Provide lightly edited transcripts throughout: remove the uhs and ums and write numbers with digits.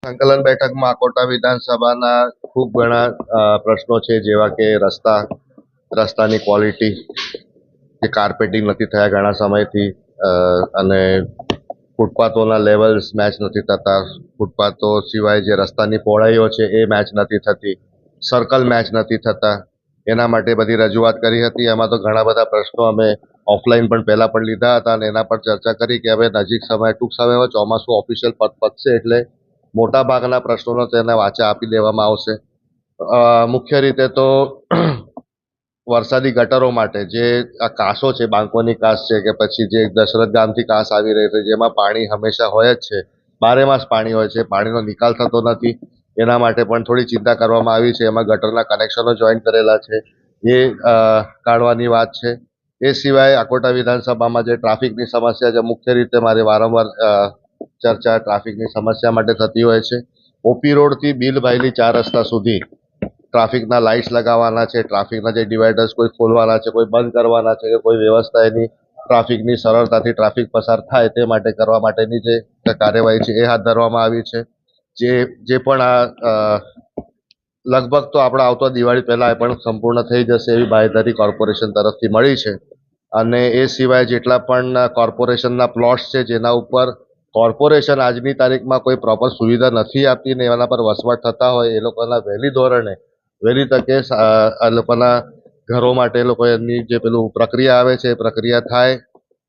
સંકલન બેઠકમાં અકોટા વિધાનસભાના ખૂબ ઘણા પ્રશ્નો છે, જેવા કે રસ્તાની ક્વોલિટી, કે કાર્પેટિંગ નથી થયા ઘણા સમયથી, અને ફૂટપાથોના લેવલ્સ મેચ નથી થતા. ફૂટપાથો સિવાય જે રસ્તાની પહોળાઈઓ છે એ મેચ નથી થતી, સર્કલ મેચ નથી થતા. એના માટે બધી રજૂઆત કરી હતી. એમાં તો ઘણા બધા પ્રશ્નો અમે ઓફલાઈન પણ પહેલા પણ લીધા હતા અને એના પર ચર્ચા કરી કે હવે ટૂંક સમયમાં ચોમાસું ઓફિશિયલ પતશે એટલે મોટા ભાગના પ્રશ્નોનો તેને વાચા આપી દેવામાં આવશે. મુખ્ય રીતે તો વરસાદી ગટરો માટે જે આ કાસો છે, બાંકોની કાસ છે કે પછી જે દશરથ ગામથી કાસ આવી રહી છે, જેમાં પાણી હંમેશા હોય જ છે, બારે માસ પાણી હોય છે, પાણીનો નિકાલ થતો નથી. એના માટે પણ થોડી ચિંતા કરવામાં આવી છે. એમાં ગટરના કનેક્શનો જોઈન કરેલા છે, એ કાઢવાની વાત છે. એ સિવાય અકોટા વિધાનસભામાં જે ટ્રાફિકની સમસ્યા છે, મુખ્ય રીતે મારી વારંવાર ચર્ચા ટ્રાફિકની સમસ્યા માટે થતી હોય છે. ઓપી રોડથી બિલભાઈલી 4 રસ્તા સુધી ટ્રાફિકના લાઇટ્સ લગાવવાના છે, ટ્રાફિકના જે ડિવાઈડર્સ કોઈ ખોલવાના છે, કોઈ બંધ કરવાના છે, કે કોઈ વ્યવસ્થા એની ટ્રાફિકની સરળતાથી ટ્રાફિક પસાર થાય તે માટે કરવા માટેની જે કાર્યવાહી છે એ હાથ ધરવામાં આવી છે. જે પણ આ લગભગ તો આપણા આવતો દિવાળી પહેલા એ પણ સંપૂર્ણ થઈ જશે એવી બાંયધરી કોર્પોરેશન તરફથી મળી છે. અને એ સિવાય જેટલા પણ કોર્પોરેશનના પ્લોટ્સ છે જેના ઉપર કોર્પોરેશન આજની તારીખમાં કોઈ પ્રોપર સુવિધા નથી આપતી ને એના પર વસવાટ થતા હોય, એ લોકોના વહેલી તકે આ લોકોના ઘરો માટે એ લોકો એમની જે પેલું પ્રક્રિયા આવે છે એ પ્રક્રિયા થાય,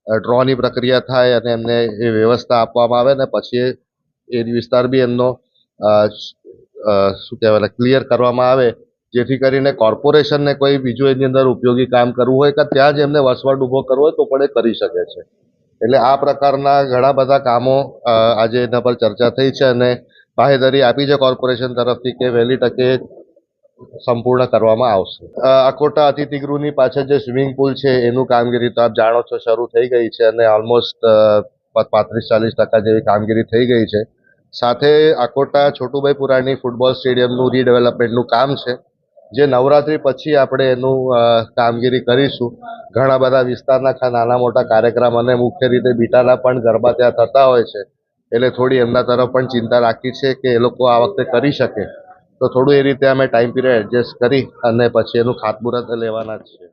ડ્રોની પ્રક્રિયા થાય અને એમને એ વ્યવસ્થા આપવામાં આવે ને પછી એ વિસ્તાર બી એમનો શું કહેવાય ક્લિયર કરવામાં આવે, જેથી કરીને કોર્પોરેશનને કોઈ બીજું એની અંદર ઉપયોગી કામ કરવું હોય કે ત્યાં જ એમને વસવાટ ઊભો કરવો હોય તો પણ એ કરી શકે છે. એટલે આ પ્રકારના ઘણા બધા કામો આજે એના પર ચર્ચા થઈ છે અને બાંહેધરી આપી છે કોર્પોરેશન તરફથી કે વહેલી તકે સંપૂર્ણ કરવામાં આવશે. અકોટા અતિથિગૃહની પાછળ જે સ્વિમિંગ પુલ છે એનું કામગીરી તો આપ જાણો છો શરૂ થઈ ગઈ છે અને ઓલમોસ્ટ 35-40% જેવી કામગીરી થઈ ગઈ છે. સાથે અકોટા છોટુભાઈ પુરાણી ફૂટબોલ સ્ટેડિયમનું રીડેવલપમેન્ટનું કામ છે, જે નવરાત્રી પછી આપણે એનું કામગીરી કરીશું. ઘણા બધા વિસ્તારના નાના મોટા કાર્યક્રમ અને મુખ્ય રીતે બીટાના પણ ગરબા ત્યાં થતા હોય છે, એટલે થોડી એમના તરફ પણ ચિંતા રાખી છે કે એ લોકો આ વખતે કરી શકે તો થોડું એ રીતે અમે ટાઈમ પીરિયડ એડજસ્ટ કરી અને પછી એનું ખાતમુહૂર્ત લેવાના જ છે.